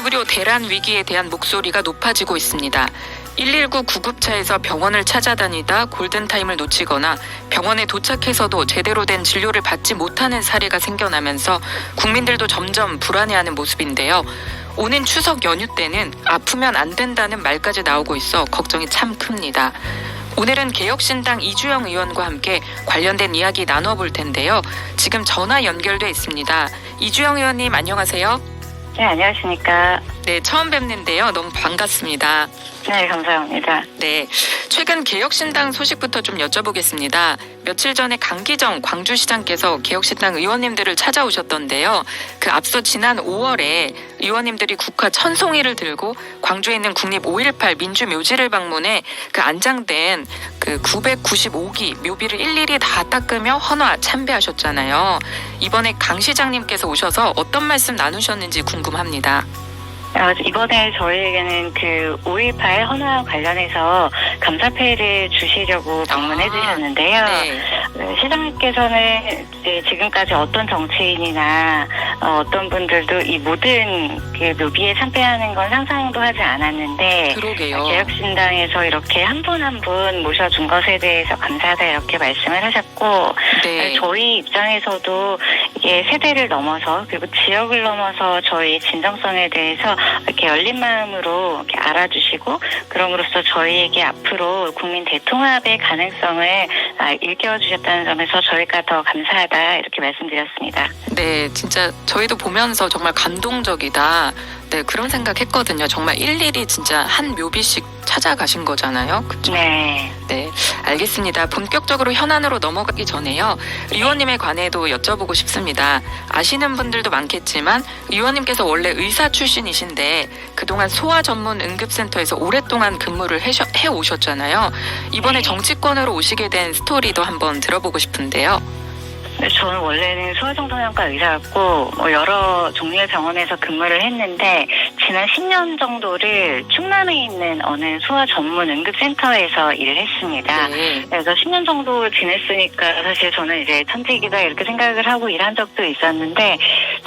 급의료 대란 위기에 대한 목소리가 높아지고 있습니다. 119 구급차에서 병원을 찾아다니다 골든타임을 놓치거나 병원에 도착해서도 제대로 된 진료를 받지 못하는 사례가 생겨나면서 국민들도 점점 불안해하는 모습인데요. 오는 추석 연휴 때는 아프면 안 된다는 말까지 나오고 있어 걱정이 참 큽니다. 오늘은 개혁신당 이주영 의원과 함께 관련된 이야기 나눠볼 텐데요. 지금 전화 연결돼 있습니다. 이주영 의원님 안녕하세요. 네, 안녕하십니까. 네, 처음 뵙는데요. 너무 반갑습니다. 네, 감사합니다. 네, 최근 개혁신당 소식부터 좀 여쭤보겠습니다. 며칠 전에 강기정 광주시장께서 개혁신당 의원님들을 찾아오셨던데요. 그 앞서 지난 5월에 의원님들이 국화 천송이를 들고 광주에 있는 국립 5.18 민주묘지를 방문해 그 안장된 그 995기 묘비를 일일이 다 닦으며 헌화 참배하셨잖아요. 이번에 강 시장님께서 오셔서 어떤 말씀 나누셨는지 궁금합니다. 이번에 저희에게는 그 5.18 헌화 관련해서 감사패를 주시려고 방문해 주셨는데요. 네. 시장님께서는 이제 지금까지 어떤 정치인이나 어떤 분들도 이 모든 그 묘비에 참배하는 건 상상도 하지 않았는데 그러게요. 개혁신당에서 이렇게 한 분 한 분 모셔준 것에 대해서 감사하다 이렇게 말씀을 하셨고 네. 저희 입장에서도 이게 세대를 넘어서 그리고 지역을 넘어서 저희 진정성에 대해서 이렇게 열린 마음으로 이렇게 알아주시고 그럼으로써 저희에게 앞으로 국민 대통합의 가능성을 일깨워주셨다는 점에서 저희가 더 감사하다 이렇게 말씀드렸습니다. 네, 진짜 저희도 보면서 정말 감동적이다. 네, 그런 생각했거든요. 정말 일일이 진짜 한 묘비씩 찾아가신 거잖아요. 그렇죠? 네. 네, 알겠습니다. 본격적으로 현안으로 넘어가기 전에요. 의원님에 관해도 여쭤보고 싶습니다. 아시는 분들도 많겠지만 의원님께서 원래 의사 출신이신데 그동안 소아 전문 응급센터에서 오랫동안 근무를 해오셨잖아요. 이번에 정치권으로 오시게 된 스토리도 한번 들어보고 싶은데요. 저는 원래는 소아정신과 의사였고 여러 종류의 병원에서 근무를 했는데 지난 10년 정도를 충남에 있는 어느 소아 전문 응급센터에서 일을 했습니다. 네. 그래서 10년 정도 지냈으니까 사실 저는 이제 천직이다 이렇게 생각을 하고 일한 적도 있었는데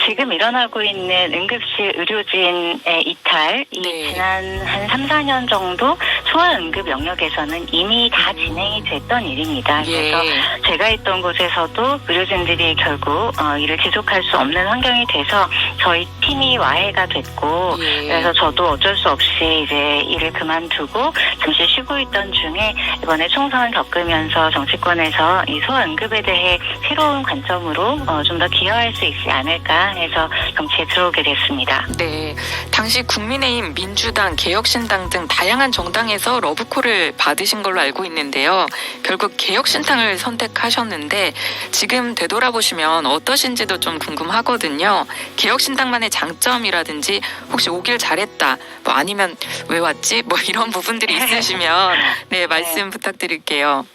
지금 일어나고 있는 응급실 의료진의 이탈 네. 지난 한 3, 4년 정도 소아응급 영역에서는 이미 다 진행이 됐던 일입니다. 그래서 제가 있던 곳에서도 의료진들이 결국 일을 지속할 수 없는 환경이 돼서 저희 팀이 와해가 됐고 그래서 저도 어쩔 수 없이 이제 일을 그만두고 잠시 쉬고 있던 중에 이번에 총선 겪으면서 정치권에서 이 소아응급에 대해 새로운 관점으로 좀 더 기여할 수 있지 않을까 해서 정치에 들어오게 됐습니다. 네, 당시 국민의힘, 민주당, 개혁신당 등 다양한 정당에서 러브콜을 받으신 걸로 알고 있는데요. 결국 개혁신당을 선택하셨는데 지금 되돌아보시면 어떠신지도 좀 궁금하거든요. 개혁신당만의 장점이라든지 혹시 오길 잘했다, 뭐 아니면 왜 왔지? 뭐 이런 부분들이 있으시면 네, 말씀 부탁드릴게요.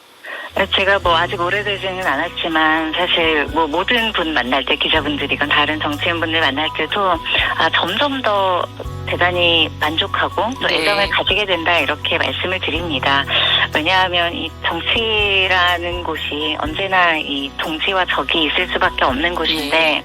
제가 아직 오래되지는 않았지만 사실 모든 분 만날 때 기자분들이건 다른 정치인분들 만날 때도 점점 더 대단히 만족하고 또 애정을 가지게 된다 이렇게 말씀을 드립니다. 왜냐하면 이 정치라는 곳이 언제나 이 동지와 적이 있을 수밖에 없는 곳인데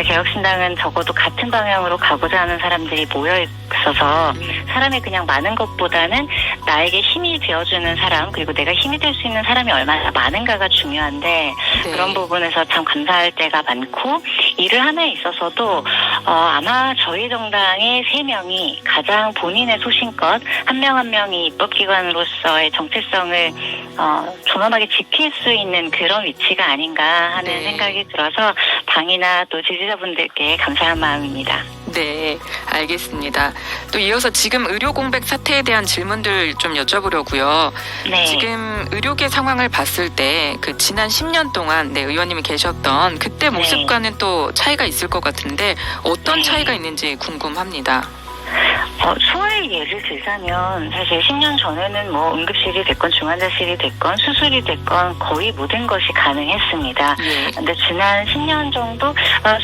개혁신당은 적어도 같은 방향으로 가고자 하는 사람들이 모여 있어서 사람이 그냥 많은 것보다는 나에게 힘이 되어주는 사람 그리고 내가 힘이 될 수 있는 사람이 얼마나 많은가가 중요한데 그런 부분에서 참 감사할 때가 많고 일을 함에 있어서도 아마 저희 정당의 3명이 가장 본인의 소신껏 한 명 한 명이 입법기관으로서의 정체성을 존엄하게 지킬 수 있는 그런 위치가 아닌가 하는 생각이 들어서 당이나 또 지지자분들께 감사한 마음입니다. 네, 알겠습니다. 또 이어서 지금 의료 공백 사태에 대한 질문들 좀 여쭤보려고요. 네. 지금 의료계 상황을 봤을 때 그 지난 10년 동안 의원님이 계셨던 그때 모습과는 또 차이가 있을 것 같은데 어떤 차이가 있는지 궁금합니다. 소아의 예를 들자면 사실 10년 전에는 응급실이 됐건 중환자실이 됐건 수술이 됐건 거의 모든 것이 가능했습니다. 그런데 지난 10년 정도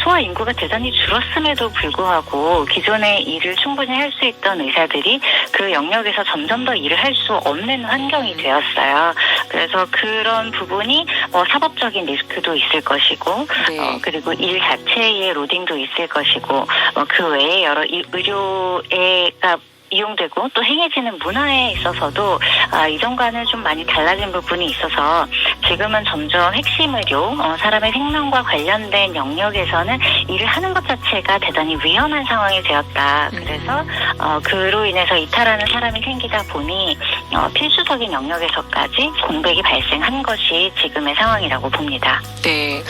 소아 인구가 대단히 줄었음에도 불구하고 기존의 일을 충분히 할 수 있던 의사들이 그 영역에서 점점 더 일을 할 수 없는 환경이 되었어요. 그래서 그런 부분이 사법적인 리스크도 있을 것이고 그리고 일 자체의 로딩도 있을 것이고 그 외에 여러 의료 의료가 이용되고 또 행해지는 문화에 있어서도 이전과는 좀 많이 달라진 부분이 있어서 지금은 점점 핵심 의료, 사람의 생명과 관련된 영역에서는 일을 하는 것 자체가 대단히 위험한 상황이 되었다. 그래서 그로 인해서 이탈하는 사람이 생기다 보니 필수적인 영역에서까지 공백이 발생한 것이 지금의 상황이라고 봅니다. 네.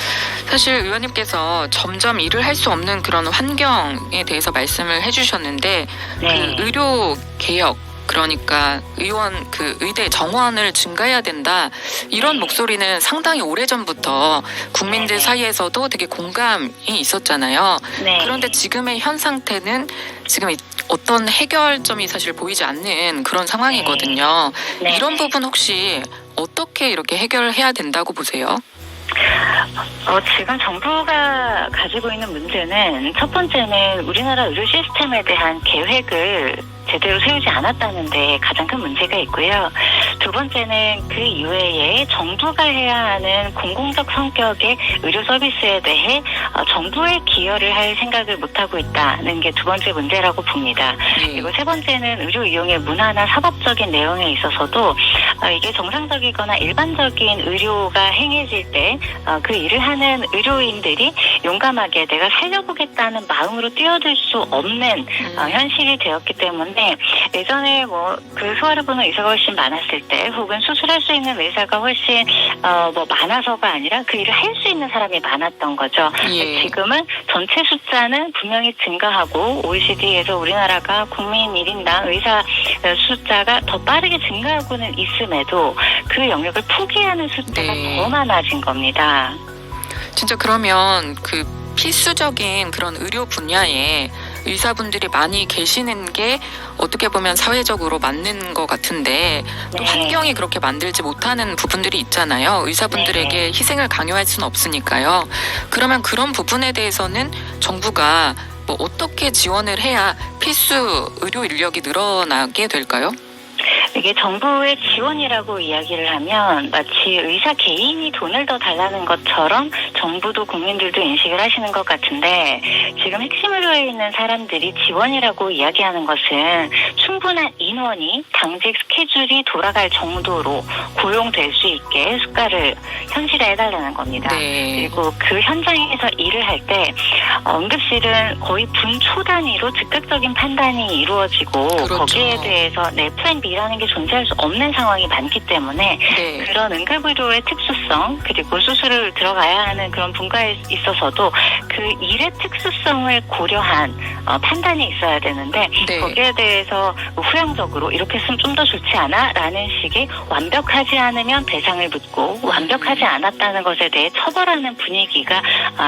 사실 의원님께서 점점 일을 할 수 없는 그런 환경에 대해서 말씀을 해주셨는데 네. 그 의료 개혁, 그러니까 의대 정원을 증가해야 된다, 이런 목소리는 상당히 오래전부터 국민들 네. 사이에서도 되게 공감이 있었잖아요. 네. 그런데 지금의 현 상태는 지금 어떤 해결점이 사실 보이지 않는 그런 상황이거든요. 네. 이런 부분 혹시 어떻게 이렇게 해결해야 된다고 보세요? 지금 정부가 가지고 있는 문제는 첫 번째는 우리나라 의료 시스템에 대한 계획을 제대로 세우지 않았다는 데 가장 큰 문제가 있고요. 두 번째는 그 이외에 정부가 해야 하는 공공적 성격의 의료 서비스에 대해 정부의 기여를 할 생각을 못하고 있다는 게 두 번째 문제라고 봅니다. 그리고 세 번째는 의료 이용의 문화나 사법적인 내용에 있어서도 이게 정상적이거나 일반적인 의료가 행해질 때 그 일을 하는 의료인들이 용감하게 내가 살려보겠다는 마음으로 뛰어들 수 없는 현실이 되었기 때문에 예전에 그 소아를 보는 의사가 훨씬 많았을 때 혹은 수술할 수 있는 의사가 훨씬 많아서가 아니라 그 일을 할 수 있는 사람이 많았던 거죠. 예. 지금은 전체 숫자는 분명히 증가하고 OECD에서 우리나라가 국민 1인당 의사 숫자가 더 빠르게 증가하고는 있음에도 그 영역을 포기하는 숫자가 더 많아진 겁니다. 진짜 그러면 그 필수적인 그런 의료 분야에 의사분들이 많이 계시는 게 어떻게 보면 사회적으로 맞는 것 같은데 또 환경이 그렇게 만들지 못하는 부분들이 있잖아요. 의사분들에게 희생을 강요할 수는 없으니까요. 그러면 그런 부분에 대해서는 정부가 어떻게 지원을 해야 필수 의료 인력이 늘어나게 될까요? 이게 정부의 지원이라고 이야기를 하면 마치 의사 개인이 돈을 더 달라는 것처럼 정부도 국민들도 인식을 하시는 것 같은데 지금 핵심 의료에 있는 사람들이 지원이라고 이야기하는 것은 충분한 인원이 당직 스케줄이 돌아갈 정도로 고용될 수 있게 수가를 현실화해달라는 겁니다. 네. 그리고 그 현장에서 일을 할 때 응급실은 거의 분초 단위로 즉각적인 판단이 이루어지고 그렇죠. 거기에 대해서 플랜 B라는 게 존재할 수 없는 상황이 많기 때문에 그런 응급의료의 특수성 그리고 수술을 들어가야 하는 그런 분과에 있어서도 그 일의 특수성을 고려한 판단이 있어야 되는데 거기에 대해서 후향적으로 이렇게 했으면 좀 더 좋지 않아? 라는 식의 완벽하지 않으면 배상을 묻고 완벽하지 않았다는 것에 대해 처벌하는 분위기가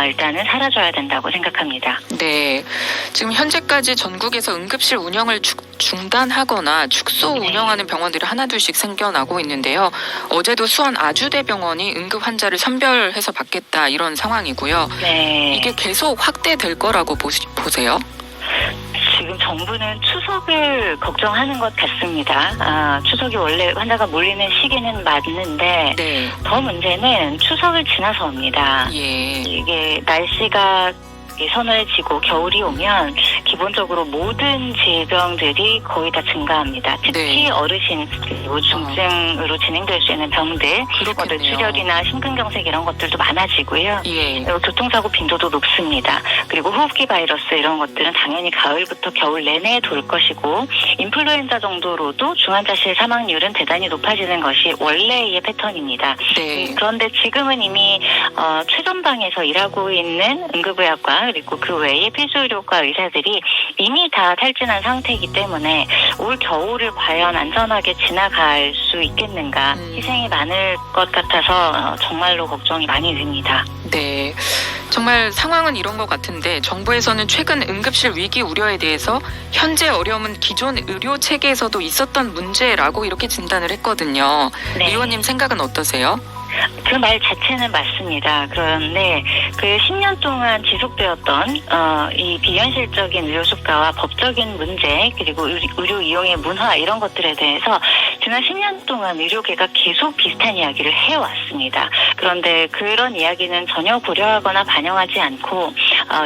일단은 사라져야 된다고 생각합니다. 네. 지금 현재까지 전국에서 응급실 운영을 중단하거나 축소 운영하는 병원들이 하나둘씩 생겨나고 있는데요. 어제도 수원 아주대병원이 응급 환자를 선별해서 받겠다 이런 상황이고요. 네. 이게 계속 확대될 거라고 보세요? 지금 정부는 추석을 걱정하는 것 같습니다. 추석이 원래 환자가 몰리는 시기는 맞는데 더 문제는 추석을 지나서입니다. 이게 날씨가 서늘해지고 겨울이 오면 기본적으로 모든 질병들이 거의 다 증가합니다. 특히 어르신 그리고 중증으로 진행될 수 있는 병들, 뇌출혈이나 심근경색 이런 것들도 많아지고요. 교통사고 빈도도 높습니다. 그리고 호흡기 바이러스 이런 것들은 당연히 가을부터 겨울 내내 돌 것이고 인플루엔자 정도로도 중환자실 사망률은 대단히 높아지는 것이 원래의 패턴입니다. 그런데 지금은 이미 최전방에서 일하고 있는 응급의학과 그리고 그 외에 필수의료과 의사들이 이미 다 탈진한 상태이기 때문에 올 겨울을 과연 안전하게 지나갈 수 있겠는가 희생이 많을 것 같아서 정말로 걱정이 많이 됩니다. 네. 정말 상황은 이런 것 같은데 정부에서는 최근 응급실 위기 우려에 대해서 현재 어려움은 기존 의료 체계에서도 있었던 문제라고 이렇게 진단을 했거든요. 의원님 생각은 어떠세요? 그 말 자체는 맞습니다. 그런데 그 10년 동안 지속되었던 이 비현실적인 의료 수가와 법적인 문제 그리고 의료 이용의 문화 이런 것들에 대해서 지난 10년 동안 의료계가 계속 비슷한 이야기를 해왔습니다. 그런데 그런 이야기는 전혀 고려하거나 반영하지 않고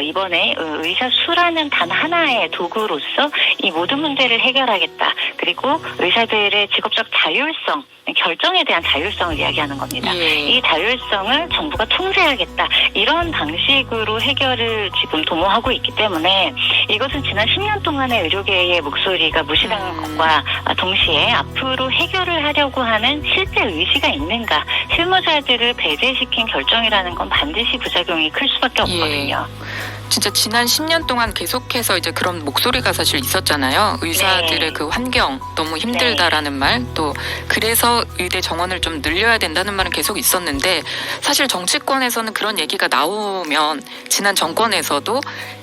이번에 의사 수라는 단 하나의 도구로서 이 모든 문제를 해결하겠다. 그리고 의사들의 직업적 자율성, 결정에 대한 자율성을 이야기하는 겁니다. 이 자율성을 정부가 통제하겠다. 이런 방식으로 해결을 지금 도모하고 있기 때문에 이것은 지난 10년 동안의 의료계의 목소리가 무시당한 것과 동시에 앞으로 해결을 하려고 하는 실제 의지가 있는가, 실무자들을 배제시킨 결정이라는 건 반드시 부작용이 클 수밖에 없거든요. 진짜 지난 10년 동안 계속해서 이제 그런 목소리가 사실 있었잖아요. 의사들의 그 환경 너무 힘들다라는 말, 또 그래서 의대 정원을 좀 늘려야 된다는 말은 계속 있었는데, 사실 정치권에서는 그런 얘기가 나오면 지난 정권에서도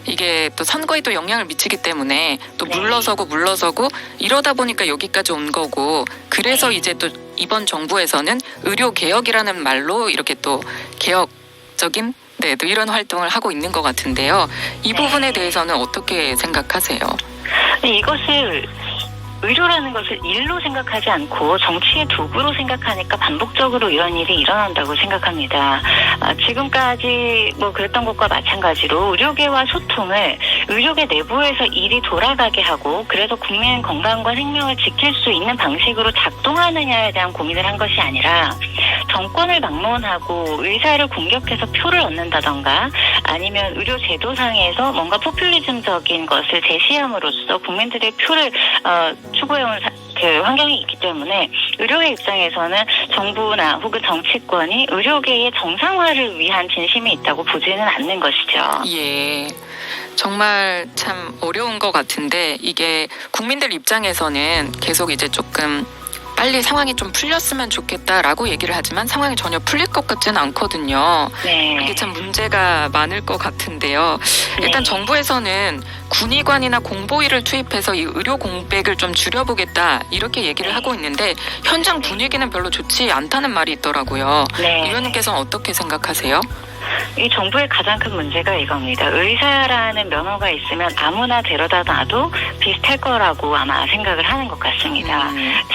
이게 또 선거에도 영향을 미치기 때문에 또 물러서고 이러다 보니까 여기까지 온 거고, 그래서 이제 또 이번 정부에서는 의료 개혁이라는 말로 이렇게 또 개혁적인 또 이런 활동을 하고 있는 것 같은데요. 이 부분에 대해서는 어떻게 생각하세요? 이것을 의료라는 것을 일로 생각하지 않고 정치의 도구로 생각하니까 반복적으로 이런 일이 일어난다고 생각합니다. 지금까지 그랬던 것과 마찬가지로 의료계와 소통을 의료계 내부에서 일이 돌아가게 하고, 그래서 국민 건강과 생명을 지킬 수 있는 방식으로 작동하느냐에 대한 고민을 한 것이 아니라 정권을 막론하고 의사를 공격해서 표를 얻는다던가 아니면 의료 제도상에서 뭔가 포퓰리즘적인 것을 제시함으로써 국민들의 표를 추구해온 환경이 있기 때문에 의료계 입장에서는 정부나 혹은 정치권이 의료계의 정상화를 위한 진심이 있다고 보지는 않는 것이죠. 예. 정말 참 어려운 것 같은데, 이게 국민들 입장에서는 계속 이제 조금 빨리 상황이 좀 풀렸으면 좋겠다라고 얘기를 하지만 상황이 전혀 풀릴 것 같지는 않거든요. 그게 참 문제가 많을 것 같은데요. 일단 정부에서는 군의관이나 공보위를 투입해서 이 의료 공백을 좀 줄여보겠다 이렇게 얘기를 하고 있는데, 현장 분위기는 별로 좋지 않다는 말이 있더라고요. 의원님께서는 어떻게 생각하세요? 이 정부의 가장 큰 문제가 이겁니다. 의사라는 면허가 있으면 아무나 데려다 놔도 비슷할 거라고 아마 생각을 하는 것 같습니다.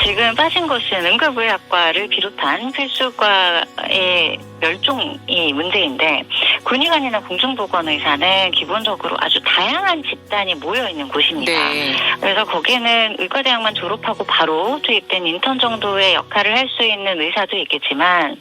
지금 빠진 것은 응급의학과를 비롯한 필수과의 멸종이 문제인데, 군의관이나 공중보건의사는 기본적으로 아주 다양한 집단이 모여있는 곳입니다. 그래서 거기는 의과대학만 졸업하고 바로 투입된 인턴 정도의 역할을 할 수 있는 의사도 있겠지만,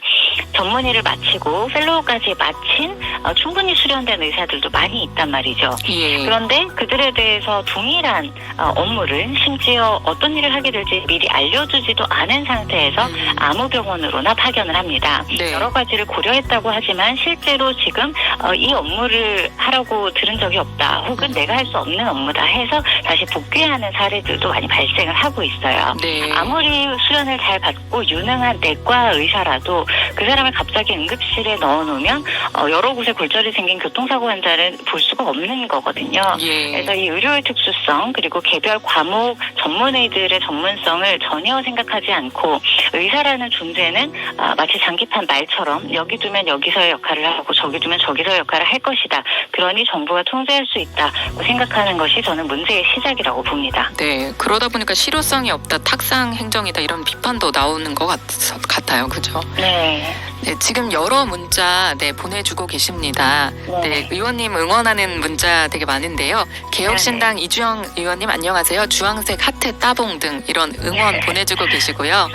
전문의를 마치고 펠로우까지 마친 충분히 수련된 의사들도 많이 있단 말이죠. 그런데 그들에 대해서 동일한 업무를, 심지어 어떤 일을 하게 될지 미리 알려주지도 않은 상태에서 아무 병원으로나 파견을 합니다. 여러 가지를 고려했다고 하지만 실제로 지금 이 업무를 하라고 들은 적이 없다, 혹은 내가 할 수 없는 업무다 해서 다시 복귀하는 사례들도 많이 발생을 하고 있어요. 아무리 수련을 잘 받고 유능한 내과 의사라도 그 사람을 갑자기 응급실에 넣어놓으면 여러 곳에 골절이 생긴 교통사고 환자를 볼 수가 없는 거거든요. 그래서 이 의료의 특수성, 그리고 개별 과목 전문의들의 전문성을 전혀 생각하지 않고, 의사라는 존재는 마치 장기판 말처럼 여기 두면 여기서의 역할을 하고 저기 두면 저기서의 역할을 할 것이다, 그러니 정부가 통제할 수 있다고 생각하는 것이 저는 문제의 시작이라고 봅니다. 그러다 보니까 실효성이 없다, 탁상 행정이다, 이런 비판도 나오는 것 같아요. 그죠? 지금 여러 문자 보내주고 계십니다. 의원님 응원하는 문자 되게 많은데요. 개혁신당 이주영 의원님 안녕하세요. 주황색 하트 따봉 등 이런 응원 보내주고 계시고요.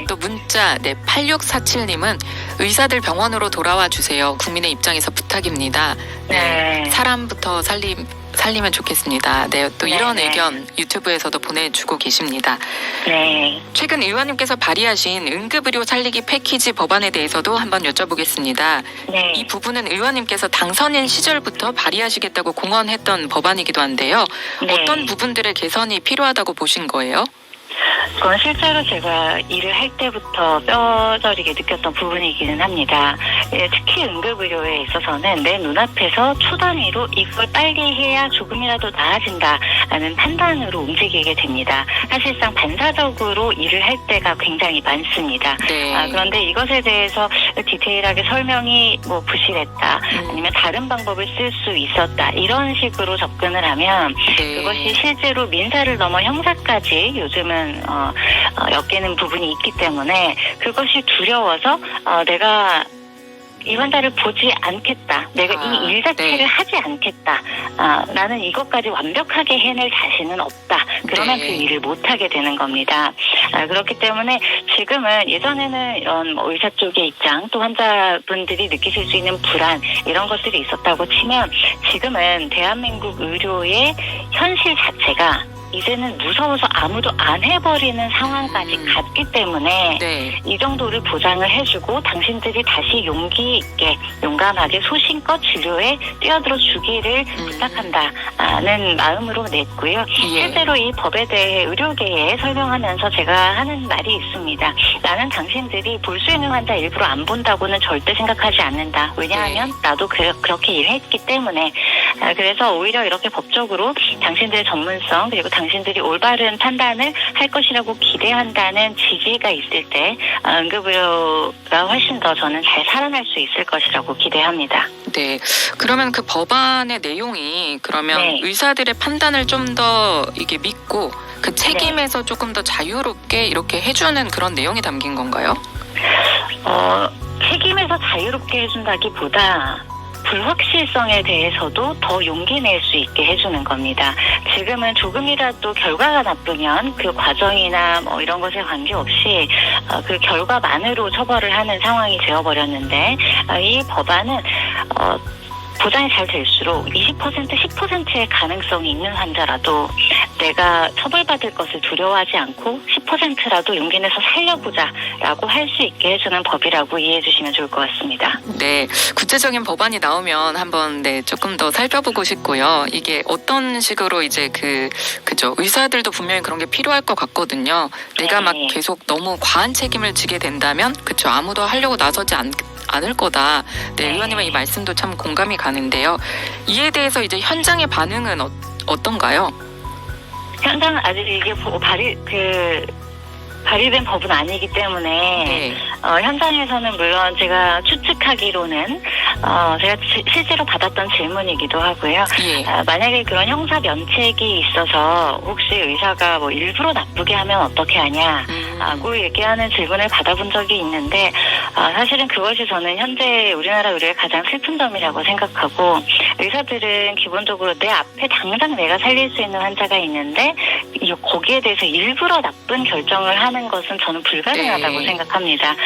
또 문자 8647님은 의사들 병원으로 돌아와 주세요. 국민의 입장에서 부탁입니다. 사람부터 살리면 좋겠습니다. 또 이런 의견 유튜브에서도 보내주고 계십니다. 최근 의원님께서 발의하신 응급의료 살리기 패키지 법안에 대해서도 한번 여쭤보겠습니다. 이 부분은 의원님께서 당선인 시절부터 발의하시겠다고 공언했던 법안이기도 한데요. 어떤 부분들의 개선이 필요하다고 보신 거예요? 그건 실제로 제가 일을 할 때부터 뼈저리게 느꼈던 부분이기는 합니다. 특히 응급의료에 있어서는 내 눈앞에서 초단위로 이걸 빨리 해야 조금이라도 나아진다라는 판단으로 움직이게 됩니다. 사실상 반사적으로 일을 할 때가 굉장히 많습니다. 그런데 이것에 대해서 디테일하게 설명이 부실했다, 아니면 다른 방법을 쓸 수 있었다, 이런 식으로 접근을 하면 그것이 실제로 민사를 넘어 형사까지 요즘은 엮이는 부분이 있기 때문에 그것이 두려워서 내가 이 환자를 보지 않겠다. 내가 이 일 자체를 네. 하지 않겠다. 나는 이것까지 완벽하게 해낼 자신은 없다. 그러면 네. 그 일을 못하게 되는 겁니다. 그렇기 때문에 지금은 예전에는 이런 뭐 의사 쪽의 입장 또 환자분들이 느끼실 수 있는 불안 이런 것들이 있었다고 치면 지금은 대한민국 의료의 현실 자체가 이제는 무서워서 아무도 안 해버리는 상황까지 갔기 때문에 네. 이 정도를 보장을 해주고 당신들이 다시 용기 있게 용감하게 소신껏 진료에 뛰어들어 주기를 부탁한다는 마음으로 냈고요. 예. 실제로 이 법에 대해 의료계에 설명하면서 제가 하는 말이 있습니다. 나는 당신들이 볼 수 있는 환자 일부러 안 본다고는 절대 생각하지 않는다. 왜냐하면 네. 나도 그렇게 일했기 때문에 그래서 오히려 이렇게 법적으로 당신들의 전문성 그리고 당신들이 올바른 판단을 할 것이라고 기대한다는 지지가 있을 때 응급의료가 훨씬 더 저는 잘 살아날 수 있을 것이라고 기대합니다. 네. 그러면 그 법안의 내용이 그러면 네. 의사들의 판단을 좀 더 이게 믿고 그 책임에서 조금 더 자유롭게 이렇게 해주는 그런 내용이 담긴 건가요? 책임에서 자유롭게 해준다기보다 불확실성에 대해서도 더 용기 낼 수 있게 해주는 겁니다. 지금은 조금이라도 결과가 나쁘면 그 과정이나 뭐 이런 것에 관계없이 그 결과만으로 처벌을 하는 상황이 되어버렸는데 이 법안은 보장이 잘 될수록 20%, 10%의 가능성이 있는 환자라도 내가 처벌받을 것을 두려워하지 않고 10%라도 용기 내서 살려보자라고 할 수 있게 해주는 법이라고 이해해 주시면 좋을 것 같습니다. 네. 구체적인 법안이 나오면 한번 조금 더 살펴보고 싶고요. 이게 어떤 식으로 이제 그죠. 의사들도 분명히 그런 게 필요할 것 같거든요. 내가 막 네. 계속 너무 과한 책임을 지게 된다면 그죠. 아무도 하려고 나서지 않을 거다. 네, 네. 의원님의 이 말씀도 참 공감이 가는데요. 이에 대해서 이제 현장의 반응은 어떤가요? 현장 아직 이게 발의된 법은 아니기 때문에 네. 현장에서는 물론 제가 추측하기로는 제가 실제로 받았던 질문이기도 하고요. 예. 만약에 그런 형사 면책이 있어서 혹시 의사가 뭐 일부러 나쁘게 하면 어떻게 하냐고 얘기하는 질문을 받아본 적이 있는데 사실은 그것이 저는 현재 우리나라 의료의 가장 슬픈 점이라고 생각하고 의사들은 기본적으로 내 앞에 당장 내가 살릴 수 있는 환자가 있는데 거기에 대해서 일부러 나쁜 결정을 하는 것은 저는 불가능하다고 네. 생각합니다.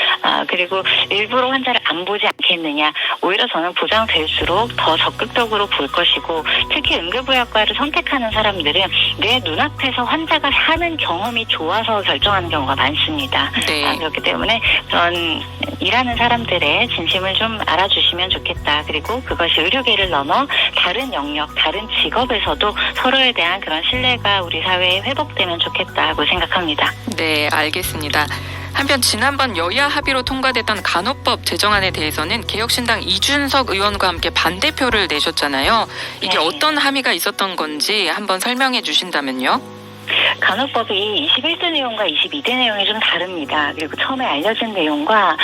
그리고 일부러 환자를 안 보지 않겠느냐. 오히려 저는 보장될수록 더 적극적으로 볼 것이고 특히 응급의학과를 선택하는 사람들은 내 눈앞에서 환자가 하는 경험이 좋아서 결정하는 경우가 많습니다. 네. 그렇기 때문에 전 일하는 사람들의 진심을 좀 알아주시면 좋겠다. 그리고 그것이 의료계를 넘어 다른 영역, 다른 직업에서도 서로에 대한 그런 신뢰가 우리 사회에 회복되면 좋겠다고 생각합니다. 네, 알겠습니다. 한편 지난번 여야 합의로 통과됐던 간호법 제정안에 대해서는 개혁신당 이준석 의원과 함께 반대표를 내셨잖아요. 이게 네. 어떤 함의가 있었던 건지 한번 설명해 주신다면요. 간호법이 21대 내용과 22대 내용이 좀 다릅니다. 그리고 처음에 알려진 내용과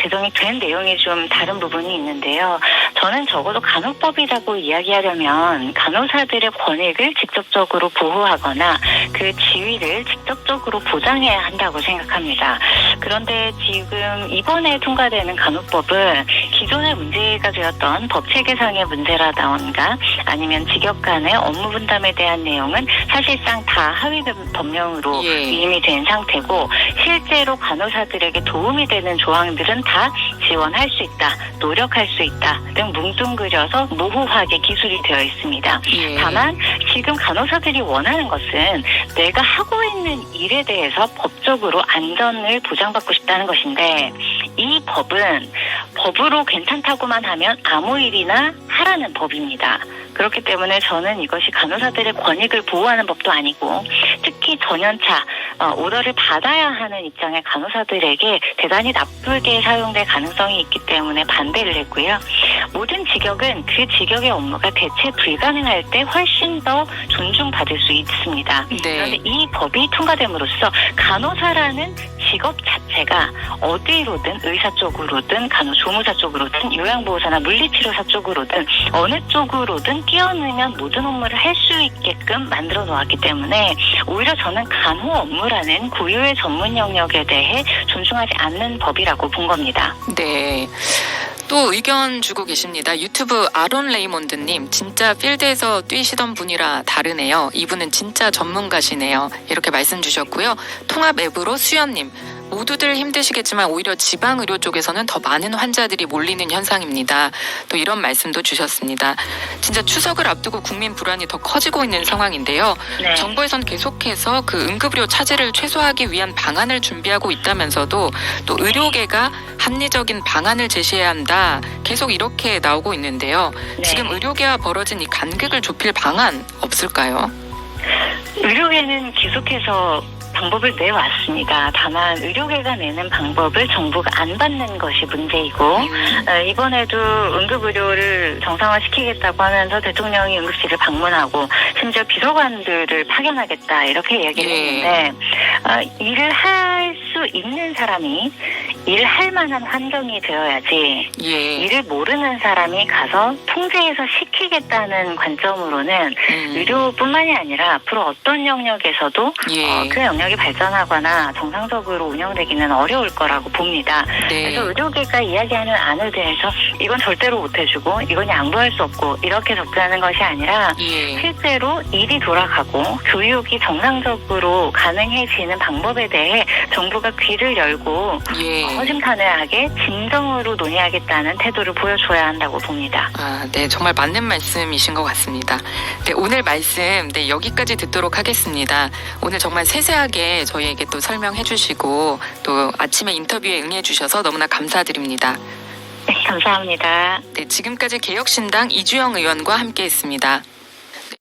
제정이 된 내용이 좀 다른 부분이 있는데요. 저는 적어도 간호법이라고 이야기하려면 간호사들의 권익을 직접적으로 보호하거나 그 지위를 직접적으로 보장해야 한다고 생각합니다. 그런데 지금 이번에 통과되는 간호법은 기존에 문제가 되었던 법체계상의 문제라던가 아니면 직역 간의 업무 분담에 대한 내용은 사실상 다 하위 법령으로 예. 위임이 된 상태고 실제로 간호사들에게 도움이 되는 조항들은 다 지원할 수 있다, 노력할 수 있다 등 뭉뚱그려서 모호하게 기술이 되어 있습니다. 예. 다만 지금 간호사들이 원하는 것은 내가 하고 있는 일에 대해서 법적으로 안전을 보장받고 싶다는 것인데 이 법은 법으로 괜찮다고만 하면 아무 일이나 하라는 법입니다. 그렇기 때문에 저는 이것이 간호사들의 권익을 보호하는 법도 아니고 특히 전연차 오더를 받아야 하는 입장의 간호사들에게 대단히 나쁘게 사용될 가능성이 있기 때문에 반대를 했고요. 모든 직역은 그 직역의 업무가 대체 불가능할 때 훨씬 더 존중받을 수 있습니다. 네. 그런데 이 법이 통과됨으로써 간호사라는 직업 자체가 어디로든 의사 쪽으로든 간호조무사 쪽으로든 요양보호사나 물리치료사 쪽으로든 어느 쪽으로든 끼어들면 모든 업무를 할 수 있게끔 만들어 놓았기 때문에 오히려 저는 간호 업무라는 고유의 전문 영역에 대해 존중하지 않는 법이라고 본 겁니다. 네. 또 의견 주고 계십니다. 유튜브 아론 레이몬드님, 진짜 필드에서 뛰시던 분이라 다르네요. 이분은 진짜 전문가시네요. 이렇게 말씀 주셨고요. 통합 앱으로 수연님, 모두들 힘드시겠지만 오히려 지방의료 쪽에서는 더 많은 환자들이 몰리는 현상입니다. 또 이런 말씀도 주셨습니다. 진짜 추석을 앞두고 국민 불안이 더 커지고 있는 상황인데요. 네. 정부에선 계속해서 그 응급의료 차질을 최소화하기 위한 방안을 준비하고 있다면서도 또 의료계가 합리적인 방안을 제시해야 한다. 계속 이렇게 나오고 있는데요. 네. 지금 의료계와 벌어진 이 간극을 좁힐 방안 없을까요? 의료계는 계속해서 방법을 내왔습니다. 다만 의료계가 내는 방법을 정부가 안 받는 것이 문제이고 이번에도 응급의료를 정상화시키겠다고 하면서 대통령이 응급실을 방문하고 심지어 비서관들을 파견하겠다 이렇게 얘기를 했는데 일을 할 수 있는 사람이 일할 만한 환경이 되어야지 일을 모르는 사람이 가서 통제해서 시키겠다는 관점으로는 의료뿐만이 아니라 앞으로 어떤 영역에서도 그 영역이 발전하거나 정상적으로 운영되기는 어려울 거라고 봅니다. 그래서 의료계가 이야기하는 안에 대해서 이건 절대로 못해주고 이건 양보할 수 없고 이렇게 접근하는 것이 아니라 실제로 일이 돌아가고 교육이 정상적으로 가능해지는 방법에 대해 정부가 귀를 열고 허심탄회하게 진정으로 논의하겠다는 태도를 보여줘야 한다고 봅니다. 네, 정말 맞는 말씀이신 것 같습니다. 네, 오늘 말씀 여기까지 듣도록 하겠습니다. 오늘 정말 세세하게 저희에게 또 설명해 주시고 또 아침에 인터뷰에 응해 주셔서 너무나 감사드립니다. 네, 감사합니다. 네, 지금까지 개혁신당 이주영 의원과 함께했습니다.